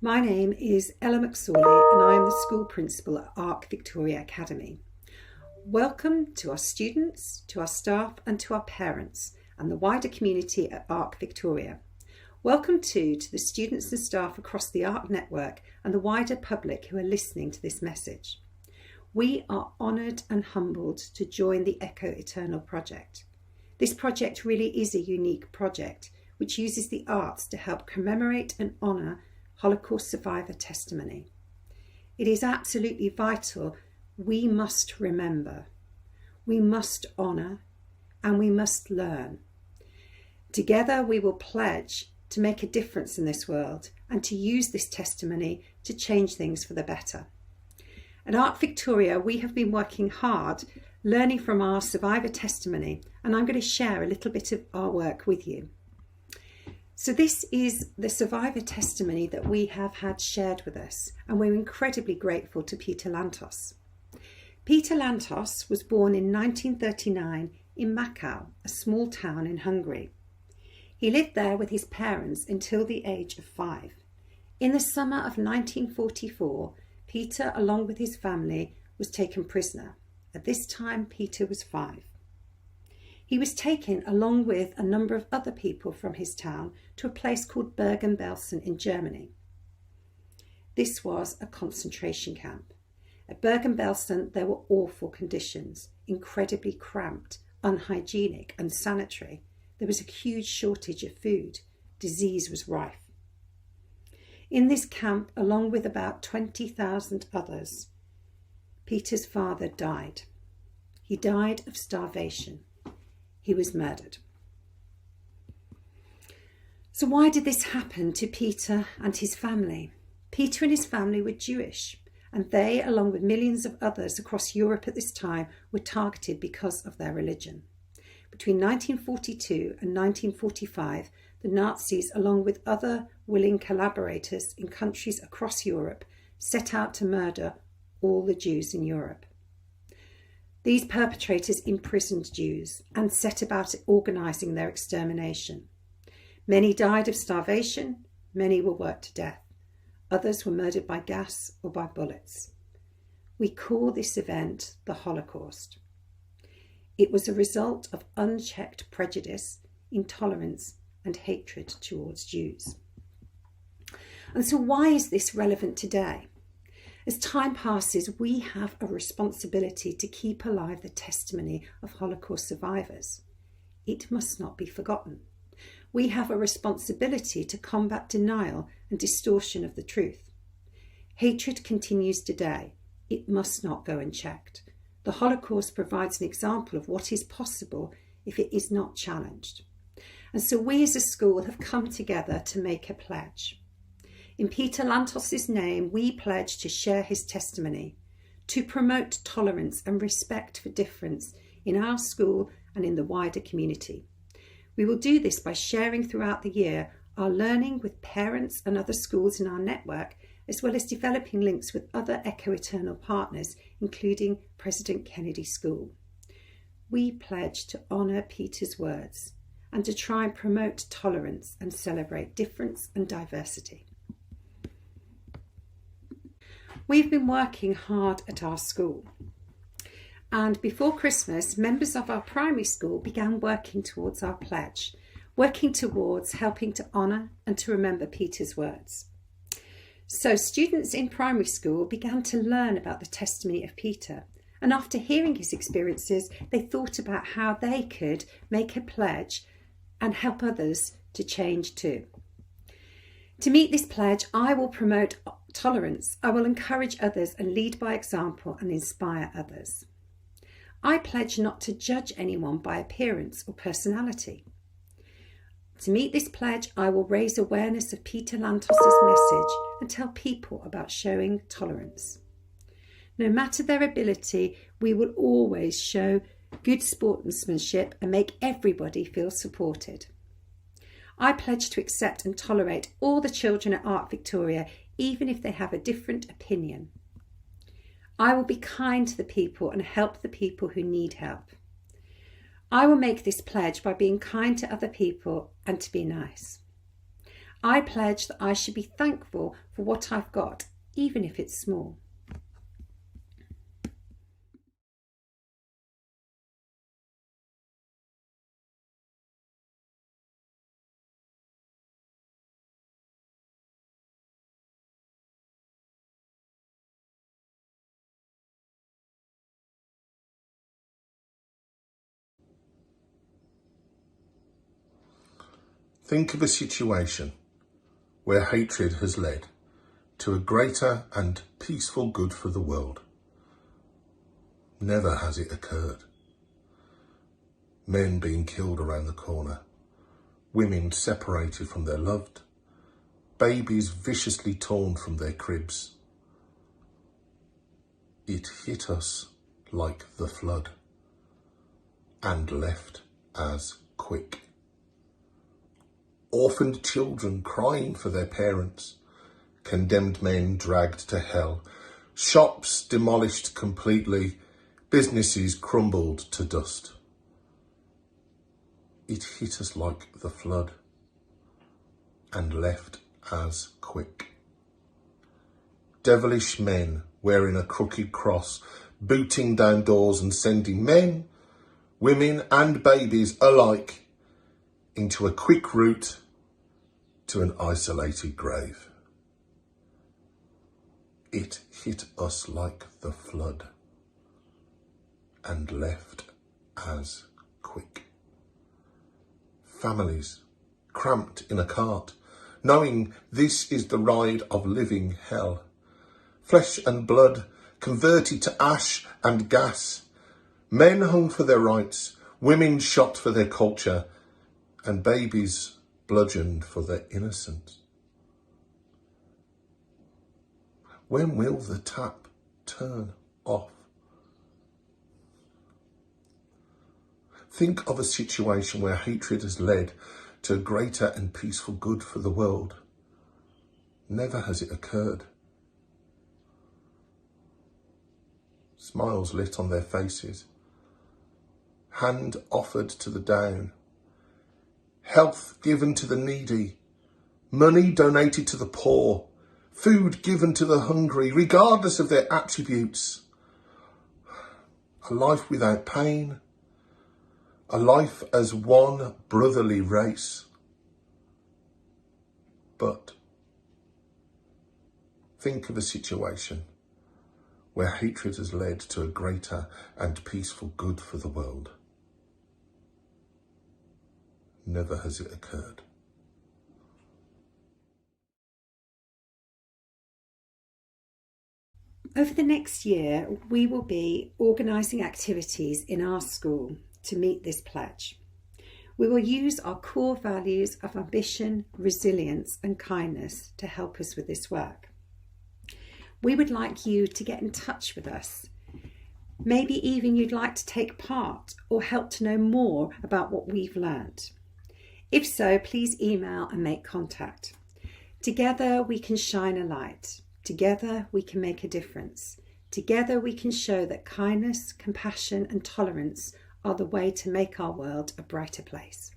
My name is Ella McSorley and I am the school principal at Arc Victoria Academy. Welcome to our students, to our staff and to our parents and the wider community at Arc Victoria. Welcome to the students and staff across the Arc network and the wider public who are listening to this message. We are honoured and humbled to join the Echo Eternal project. This project really is a unique project which uses the arts to help commemorate and honour Holocaust survivor testimony. It is absolutely vital. We must remember, we must honour, and we must learn. Together we will pledge to make a difference in this world and to use this testimony to change things for the better. At Arc Victoria, we have been working hard, learning from our survivor testimony, and I'm going to share a little bit of our work with you. So this is the survivor testimony that we have had shared with us, and we're incredibly grateful to Peter Lantos. Peter Lantos was born in 1939 in Macau, a small town in Hungary. He lived there with his parents until the age of 5. In the summer of 1944, Peter, along with his family, was taken prisoner. At this time, Peter was 5. He was taken along with a number of other people from his town to a place called Bergen-Belsen in Germany. This was a concentration camp. At Bergen-Belsen there were awful conditions, incredibly cramped, unhygienic, unsanitary. There was a huge shortage of food. Disease was rife. In this camp, along with about 20,000 others, Peter's father died. He died of starvation. He was murdered. So why did this happen to Peter and his family? Peter and his family were Jewish, and they, along with millions of others across Europe at this time, were targeted because of their religion. Between 1942 and 1945, the Nazis, along with other willing collaborators in countries across Europe, set out to murder all the Jews in Europe. These perpetrators imprisoned Jews and set about organising their extermination. Many died of starvation, many were worked to death. Others were murdered by gas or by bullets. We call this event the Holocaust. It was a result of unchecked prejudice, intolerance and hatred towards Jews. And so why is this relevant today? As time passes, we have a responsibility to keep alive the testimony of Holocaust survivors. It must not be forgotten. We have a responsibility to combat denial and distortion of the truth. Hatred continues today. It must not go unchecked. The Holocaust provides an example of what is possible if it is not challenged. And so we as a school have come together to make a pledge. In Peter Lantos' name, we pledge to share his testimony, to promote tolerance and respect for difference in our school and in the wider community. We will do this by sharing throughout the year our learning with parents and other schools in our network, as well as developing links with other Echo Eternal partners, including President Kennedy School. We pledge to honour Peter's words and to try and promote tolerance and celebrate difference and diversity. We've been working hard at our school, and before Christmas, members of our primary school began working towards our pledge, working towards helping to honour and to remember Peter's words. So students in primary school began to learn about the testimony of Peter, and after hearing his experiences, they thought about how they could make a pledge and help others to change too. To meet this pledge, I will promote tolerance. I will encourage others and lead by example and inspire others. I pledge not to judge anyone by appearance or personality. To meet this pledge, I will raise awareness of Peter Lantos' message and tell people about showing tolerance. No matter their ability, we will always show good sportsmanship and make everybody feel supported. I pledge to accept and tolerate all the children at Arc Victoria, even if they have a different opinion. I will be kind to the people and help the people who need help. I will make this pledge by being kind to other people and to be nice. I pledge that I should be thankful for what I've got, even if it's small. Think of a situation where hatred has led to a greater and peaceful good for the world. Never has it occurred. Men being killed around the corner, women separated from their loved, babies viciously torn from their cribs. It hit us like the flood and left as quick. Orphaned children crying for their parents, condemned men dragged to hell, shops demolished completely, businesses crumbled to dust. It hit us like the flood and left as quick. Devilish men wearing a crooked cross, booting down doors and sending men, women and babies alike into a quick route to an isolated grave. It hit us like the flood and left as quick. Families cramped in a cart, knowing this is the ride of living hell. Flesh and blood converted to ash and gas. Men hung for their rights, women shot for their culture, and babies bludgeoned for their innocence. When will the tap turn off? Think of a situation where hatred has led to a greater and peaceful good for the world. Never has it occurred. Smiles lit on their faces, hand offered to the down, health given to the needy, money donated to the poor, food given to the hungry, regardless of their attributes. A life without pain, a life as one brotherly race. But think of a situation where hatred has led to a greater and peaceful good for the world. Never has it occurred. Over the next year, we will be organising activities in our school to meet this pledge. We will use our core values of ambition, resilience and kindness to help us with this work. We would like you to get in touch with us. Maybe even you'd like to take part or help to know more about what we've learned. If so, please email and make contact. Together we can shine a light. Together we can make a difference. Together we can show that kindness, compassion and tolerance are the way to make our world a brighter place.